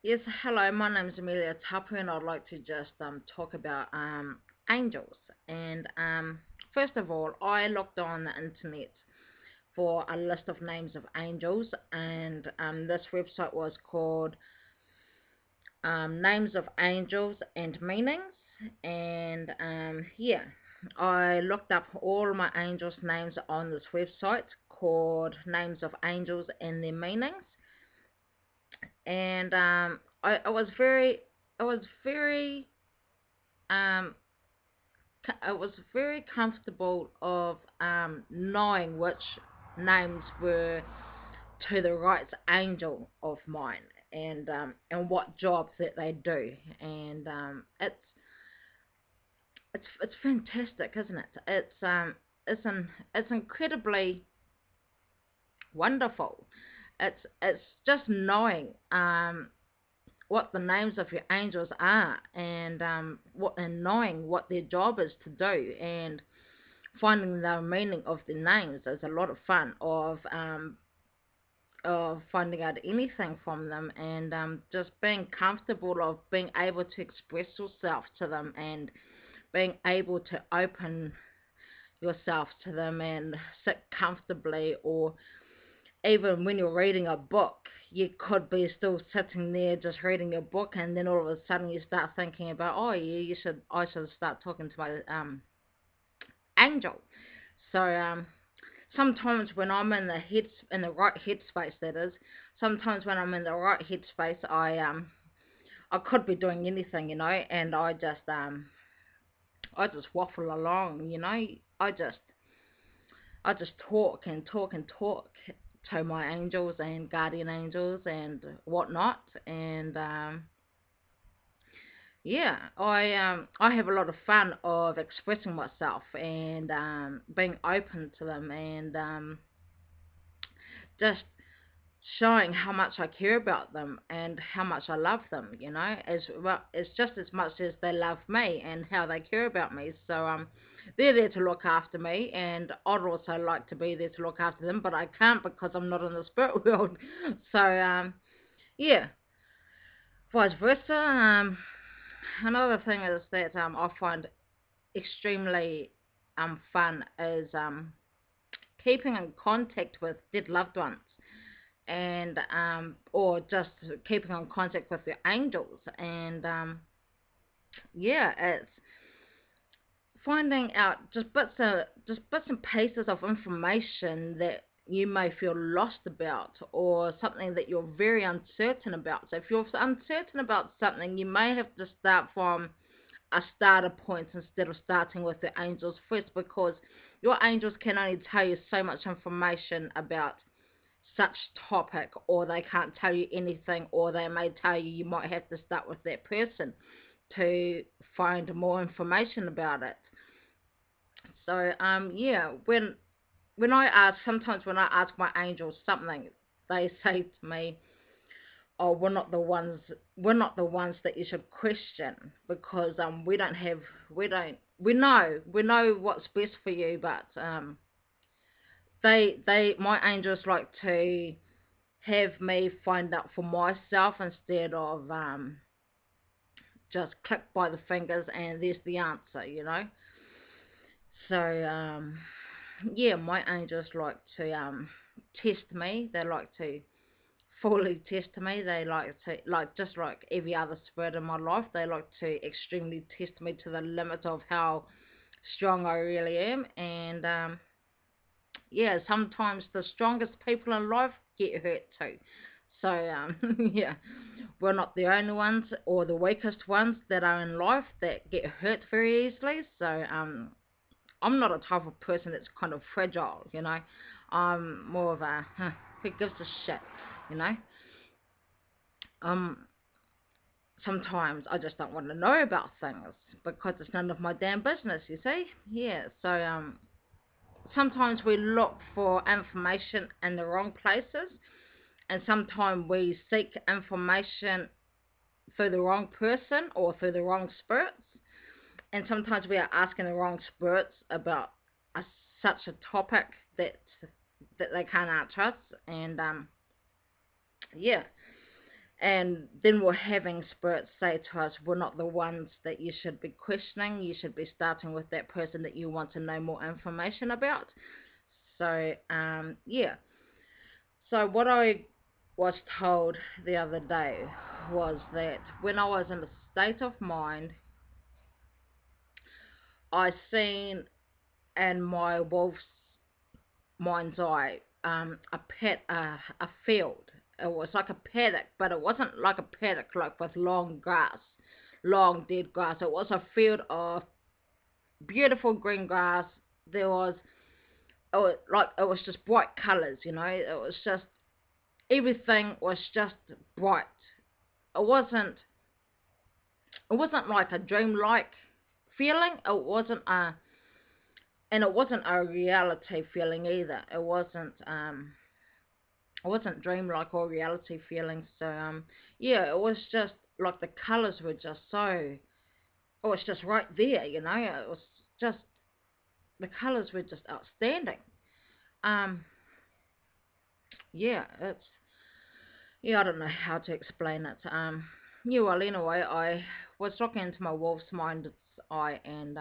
Yes, hello, my name is Amelia Tapu and I'd like to just talk about angels. And first of all, I looked on the internet for a list of names of angels, and this website was called Names of Angels and Meanings. And yeah, I looked up all my angels' names on this website called Names of Angels and Their Meanings. And I was very um, I was very comfortable of knowing which names were to the right angel of mine, and what jobs that they do, and it's fantastic, isn't it? It's incredibly wonderful. It's just knowing what the names of your angels are, and knowing what their job is to do, and finding the meaning of the names is a lot of fun of finding out anything from them, and just being comfortable of being able to express yourself to them, and being able to open yourself to them and sit comfortably. Or even when you're reading a book, you could be still sitting there just reading your book, and then all of a sudden you start thinking about, oh yeah, I should start talking to my angel. So sometimes when I'm in the right headspace, that is, sometimes when I'm in the right headspace, I could be doing anything, and I just waffle along, I just talk and talk and talk to my angels and guardian angels and whatnot, and yeah, I have a lot of fun of expressing myself, and being open to them, and just showing how much I care about them and how much I love them, as well. It's just as much as they love me and how they care about me. So they're there to look after me, and I'd also like to be there to look after them, but I can't because I'm not in the spirit world. So yeah, vice versa. Another thing is that I find extremely fun is keeping in contact with dead loved ones, and or just keeping in contact with your angels, and yeah, it's finding out just bits and pieces of information that you may feel lost about, or something that you're very uncertain about. So if you're uncertain about something, you may have to start from a starter point instead of starting with the angels first, because your angels can only tell you so much information about such topic, or they can't tell you anything, or they may tell you you might have to start with that person to find more information about it. So yeah, when I ask, sometimes when I ask my angels something, they say to me, oh, we're not the ones that you should question, because we know what's best for you, but my angels like to have me find out for myself, instead of just click by the fingers and there's the answer. So yeah, my angels like to test me. They like to fully test me. They like to, like, just like every other spirit in my life, they like to extremely test me to the limit of how strong I really am. And yeah, sometimes the strongest people in life get hurt too. So yeah, we're not the only ones or the weakest ones that are in life that get hurt very easily. So I'm not a type of person that's kind of fragile. I'm more of a who gives a shit, you know. Um, Sometimes I just don't want to know about things because it's none of my damn business. You see? Yeah. So sometimes we look for information in the wrong places, and sometimes we seek information through the wrong person or through the wrong spirits, and sometimes we are asking the wrong spirits about a, such a topic that they can't answer us. And yeah, And then we're having spirits say to us, we're not the ones that you should be questioning. You should be starting with that person that you want to know more information about. So, yeah. So what I was told the other day was that when I was in a state of mind, I seen in my wolf's mind's eye a field. It was like a paddock, but it wasn't like a paddock like with long grass, long dead grass. It was a field of beautiful green grass. There was, it was just bright colours, you know. It was just everything was just bright. It wasn't it wasn't like a dreamlike feeling. It wasn't a reality feeling either. It wasn't dreamlike or reality feeling. So yeah, it was just like the colors were just so. It was just right there, you know. It was just the colors were just outstanding. Um, yeah, I don't know how to explain it. Yeah, well, anyway, I was looking into my wolf's mind's eye, and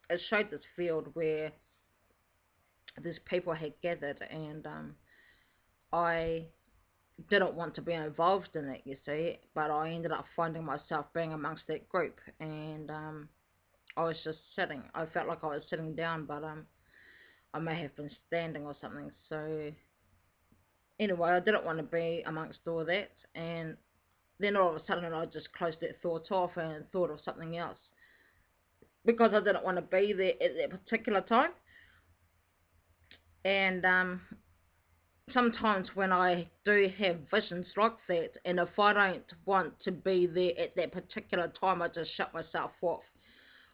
it showed this field where these people had gathered, and I didn't want to be involved in it, you see, but I ended up finding myself being amongst that group, and I was just sitting. I felt like I was sitting down, but I may have been standing or something. So anyway, I didn't want to be amongst all that, and then all of a sudden I just closed that thought off and thought of something else because I didn't want to be there at that particular time. And sometimes when I do have visions like that, and if I don't want to be there at that particular time, I just shut myself off.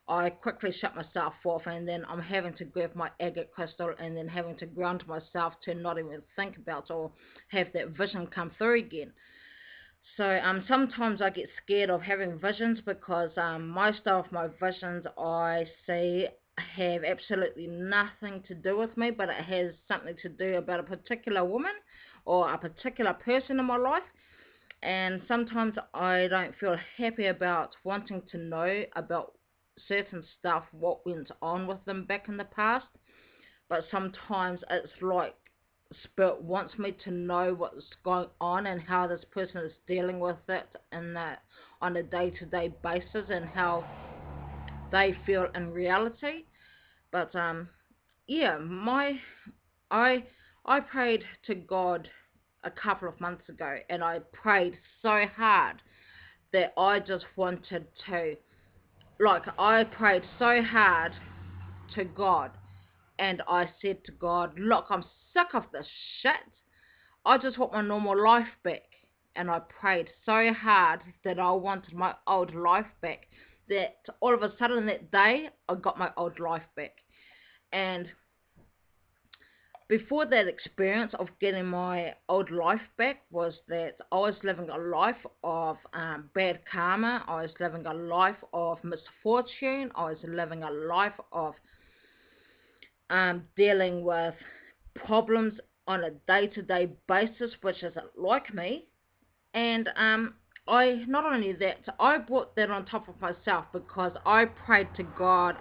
I quickly shut myself off, and then I'm having to grab my agate crystal and then having to ground myself to not even think about or have that vision come through again. So sometimes I get scared of having visions because most of my visions I see have absolutely nothing to do with me, but it has something to do about a particular woman or a particular person in my life. And sometimes I don't feel happy about wanting to know about certain stuff, what went on with them back in the past. But sometimes it's like spirit wants me to know what's going on and how this person is dealing with it and that on a day-to-day basis and how they feel in reality. But yeah, my I I prayed to God a couple of months ago, and I prayed so hard that I just wanted to, like, I prayed so hard to God, and I said to God, look, I'm sick of this shit. I just want my normal life back. And I prayed so hard that I wanted my old life back, that all of a sudden that day I got my old life back. And before that experience of getting my old life back was that I was living a life of bad karma. I was living a life of misfortune. I was living a life of dealing with problems on a day-to-day basis, which isn't like me. And I not only that, I brought that on top of myself because I prayed to God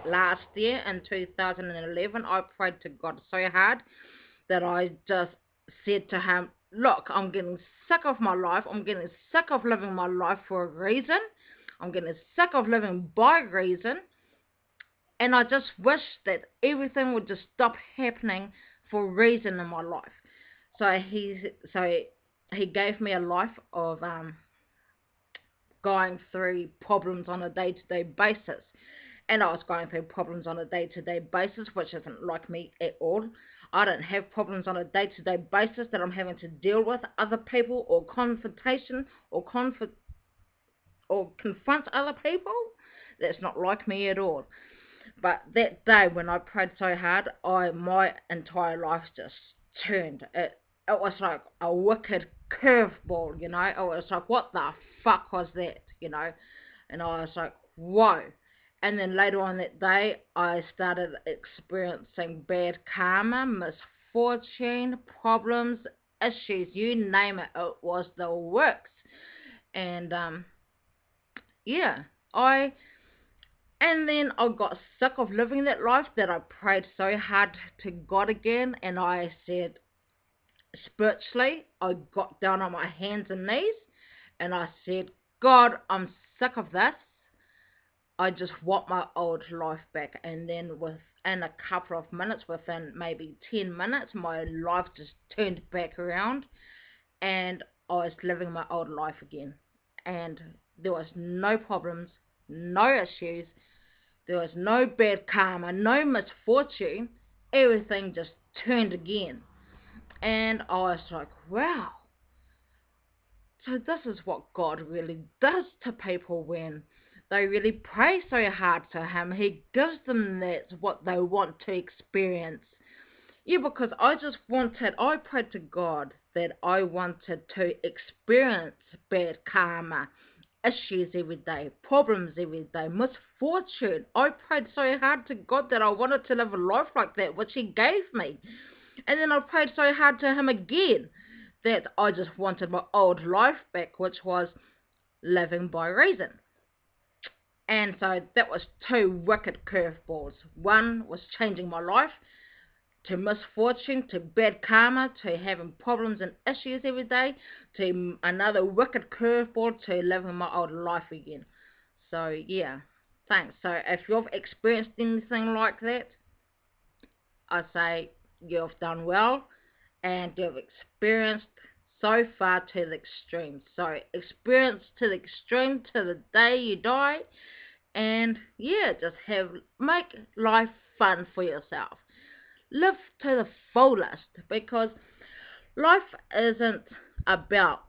last year in 2011. I prayed to God so hard that I just said to him, look, I'm getting sick of my life. I'm getting sick of living my life for a reason. I'm getting sick of living by reason. And I just wish that everything would just stop happening for a reason in my life. So he gave me a life of going through problems on a day-to-day basis. And I was going through problems on a day-to-day basis, which isn't like me at all. I don't have problems on a day-to-day basis that I'm having to deal with other people or confrontation or confront other people. That's not like me at all. But that day when I prayed so hard, my entire life just turned. It was like a wicked curveball, you know. It was like, what the fuck was that, you know? And I was like, whoa. And then later on that day, I started experiencing bad karma, misfortune, problems, issues, you name it, it was the works. And yeah, I and then I got sick of living that life that I prayed so hard to God again, and I said spiritually, I got down on my hands and knees, and I said, God, I'm sick of this. I just want my old life back. And then within a couple of minutes, within maybe 10 minutes, my life just turned back around, and I was living my old life again. And there was no problems, no issues, there was no bad karma, no misfortune. Everything just turned again. And I was like, wow. So this is what God really does to people when they really pray so hard to Him. He gives them that what they want to experience. Yeah, because I prayed to God that I wanted to experience bad karma, issues every day, problems every day, misfortune. I prayed so hard to God that I wanted to live a life like that, which He gave me. And then I prayed so hard to Him again that I just wanted my old life back, which was living by reason. And so that was two wicked curveballs. One was changing my life to misfortune, to bad karma, to having problems and issues every day, to another wicked curveball, to living my old life again. So yeah, thanks. So if you've experienced anything like that, I say you've done well, and you've experienced so far to the extreme. So experience to the extreme to the day you die, and yeah, just make life fun for yourself. Live to the fullest, because life isn't about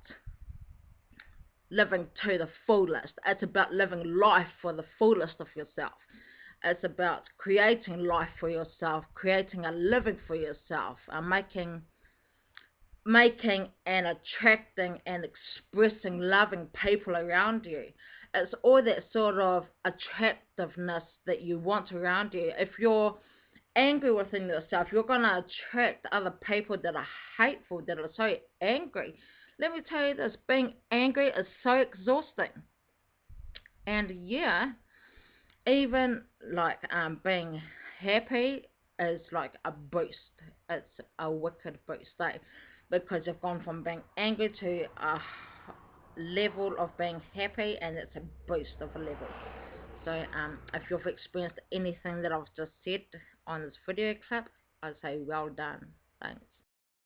living to the fullest. It's about living life for the fullest of yourself. It's about creating life for yourself, creating a living for yourself, making and attracting and expressing loving people around you. It's all that sort of attractiveness that you want around you. If you're angry within yourself, you're going to attract other people that are hateful, that are so angry. Let me tell you this, being angry is so exhausting. And yeah, even like being happy is like a boost. It's a wicked boost, eh? Because you've gone from being angry to a level of being happy, and it's a boost of a level. So if you've experienced anything that I've just said on this video clip, I'd say well done. Thanks.